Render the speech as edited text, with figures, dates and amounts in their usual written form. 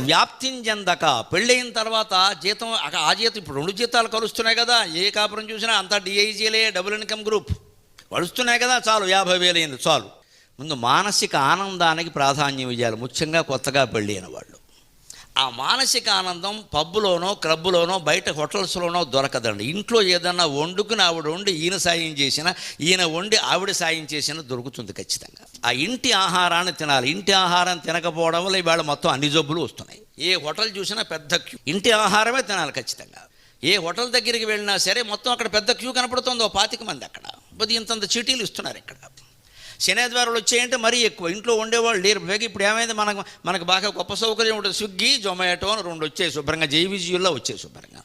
వ్యాప్తిని చెందక పెళ్ళైన తర్వాత జీతం ఆ జీతం ఇప్పుడు 2 జీతాలు కలుస్తున్నాయి కదా, ఏ కాపురం చూసినా అంతా డిఐజీలే, డబుల్ ఇన్కమ్ గ్రూప్ కలుస్తున్నాయి కదా, చాలు 50,000 అయింది చాలు. ముందు మానసిక ఆనందానికి ప్రాధాన్యం ఇవ్వాలి, ముఖ్యంగా కొత్తగా పెళ్ళైన వాళ్ళు. ఆ మానసిక ఆనందం పబ్బులోనో క్లబ్బులోనో బయట హోటల్స్లోనో దొరకదండి. ఇంట్లో ఏదన్నా వండుకుని ఆవిడ వండి ఈయన సాయం చేసినా, ఈయన వండి ఆవిడ సాయం చేసినా దొరుకుతుంది ఖచ్చితంగా. ఆ ఇంటి ఆహారాన్ని తినాలి. ఇంటి ఆహారం తినకపోవడం వల్ల ఇవాళ మొత్తం అన్ని జబ్బులు వస్తున్నాయి. ఏ హోటల్ చూసినా పెద్ద క్యూ. ఇంటి ఆహారమే తినాలి ఖచ్చితంగా. ఏ హోటల్ దగ్గరికి వెళ్ళినా సరే మొత్తం అక్కడ పెద్ద క్యూ కనపడుతుంది, 25 మంది అక్కడ. ఇంతంత చీటీలు ఇస్తున్నారు ఇక్కడ. శనివారాలు వచ్చాయంటే మరీ ఎక్కువ. ఇంట్లో ఉండేవాళ్ళు లేరు. పైగా ఇప్పుడు ఏమైంది, మనకు బాగా గొప్ప సౌకర్యం ఉంటుంది, స్విగ్గీ జొమాటో అని 2 వచ్చాయి శుభ్రంగా, జైవిజీల్లో వచ్చాయి శుభ్రంగా.